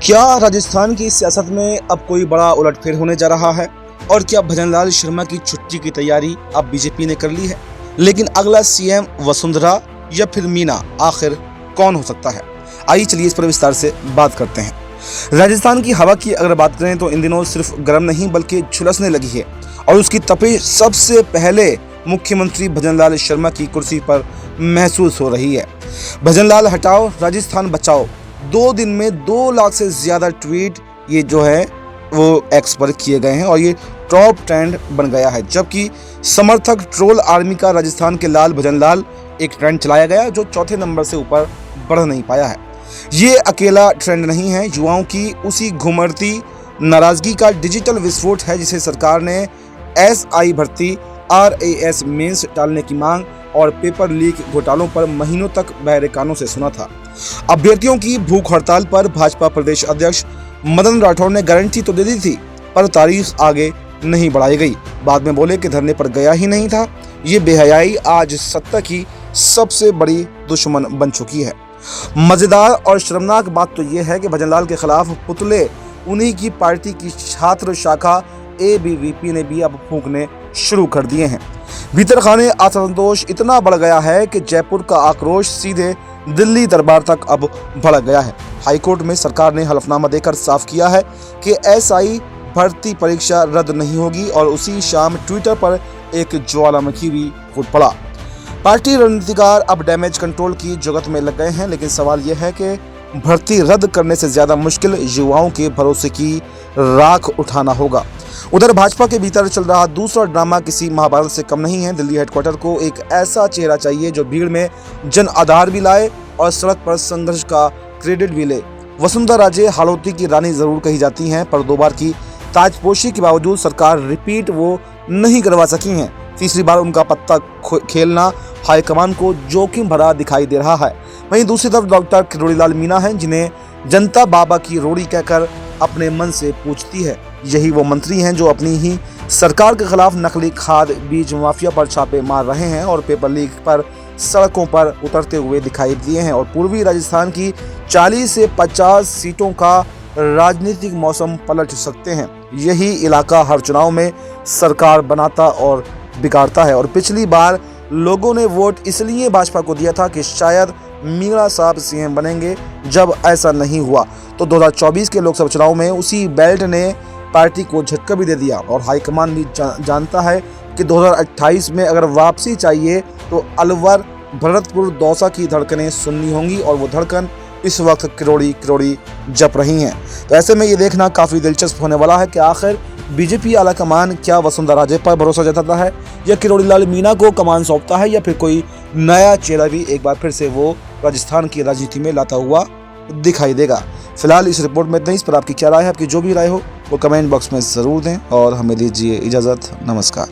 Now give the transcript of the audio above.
क्या राजस्थान की सियासत में अब कोई बड़ा उलटफेर होने जा रहा है? और क्या भजनलाल शर्मा की छुट्टी की तैयारी अब बीजेपी ने कर ली है? लेकिन अगला सीएम वसुंधरा या फिर मीना, आखिर कौन हो सकता है? आइए चलिए इस पर विस्तार से बात करते हैं। राजस्थान की हवा की अगर बात करें तो इन दिनों सिर्फ गर्म नहीं बल्कि झुलसने लगी है और उसकी तपिश सबसे पहले मुख्यमंत्री भजनलाल शर्मा की कुर्सी पर महसूस हो रही है। भजनलाल हटाओ, राजस्थान बचाओ। 2 दिन में 2 लाख से ज्यादा ट्वीट ये जो है वो एक्स पर किए गए हैं और ये टॉप ट्रेंड बन गया है। जबकि समर्थक ट्रोल आर्मी का राजस्थान के लाल भजनलाल एक ट्रेंड चलाया गया जो चौथे नंबर से ऊपर बढ़ नहीं पाया है। ये अकेला ट्रेंड नहीं है, युवाओं की उसी घुमड़ती नाराजगी का डिजिटल विस्फोट है जिसे सरकार ने एसआई भर्ती, RAS मेंस टालने की मांग और पेपर लीक घोटालों पर महीनों तक बहरे कानों से सुना था। अभ्यर्थियों की भूख हड़ताल पर भाजपा प्रदेश अध्यक्ष मदन राठौड़ ने गारंटी तो दे दी थी पर तारीख आगे नहीं बढ़ाई गई। बाद में बोले कि धरने पर गया ही नहीं था। ये बेहयाई आज सत्ता की सबसे बड़ी दुश्मन बन चुकी है। मजेदार और शर्मनाक बात तो यह है कि भजनलाल के खिलाफ पुतले उन्हीं की पार्टी की छात्र शाखा ABVP ने भी अब फूंकने शुरू कर दिए हैं। भीतर खाने असंतोष इतना बढ़ गया है कि जयपुर का आक्रोश सीधे दिल्ली दरबार तक अब भड़क गया है। हाईकोर्ट में सरकार ने हलफनामा देकर साफ किया है कि SI भर्ती परीक्षा रद्द नहीं होगी और उसी शाम ट्विटर पर एक ज्वालामुखी भी फूट पड़ा। पार्टी रणनीतिकार अब डैमेज कंट्रोल की जुगत में लग गए हैं, लेकिन सवाल यह है कि भर्ती रद्द करने से ज्यादा मुश्किल युवाओं के भरोसे की राख उठाना होगा। उधर भाजपा के भीतर चल रहा दूसरा ड्रामा किसी महाभारत से कम नहीं है। दिल्ली हेडक्वार्टर को एक ऐसा चेहरा चाहिए जो भीड़ में जन आधार भी लाए और सड़क पर संघर्ष का क्रेडिट भी ले। वसुंधरा राजे हाड़ौती की रानी जरूर कही जाती हैं, पर 2 बार की ताजपोशी के बावजूद सरकार रिपीट वो नहीं करवा सकी हैं। तीसरी बार उनका पत्ता खेलना हाईकमान को जोखिम भरा दिखाई दे रहा है। वहीं दूसरी तरफ डॉक्टर किरोड़ीलाल मीना हैं, जिन्हें जनता बाबा की रोड़ी कहकर अपने मन से पूछती है। यही वो मंत्री हैं जो अपनी ही सरकार के खिलाफ नकली खाद बीज माफिया पर छापे मार रहे हैं और पेपर लीक पर सड़कों पर उतरते हुए दिखाई दिए हैं और पूर्वी राजस्थान की 40 से 50 सीटों का राजनीतिक मौसम पलट सकते हैं। यही इलाका हर चुनाव में सरकार बनाता और बिगाड़ता है और पिछली बार लोगों ने वोट इसलिए भाजपा को दिया था कि शायद मीणा साहब सीएम बनेंगे। जब ऐसा नहीं हुआ तो 2024 के लोकसभा चुनाव में उसी बेल्ट ने पार्टी को झटका भी दे दिया और हाईकमान भी जानता है कि 2028 में अगर वापसी चाहिए तो अलवर, भरतपुर, दौसा की धड़कनें सुननी होंगी और वो धड़कन इस वक्त किरोड़ी जप रही हैं। तो ऐसे में ये देखना काफ़ी दिलचस्प होने वाला है कि आखिर बीजेपी आला कमान क्या वसुंधरा राजे पर भरोसा जताता है या किरोड़ीलाल मीना को कमान सौंपता है या फिर कोई नया चेहरा भी एक बार फिर से वो राजस्थान की राजनीति में लाता हुआ दिखाई देगा। फिलहाल इस रिपोर्ट में इतना ही। इस पर आपकी क्या राय है? आपकी जो भी राय हो वो कमेंट बॉक्स में ज़रूर दें और हमें दीजिए इजाज़त। नमस्कार।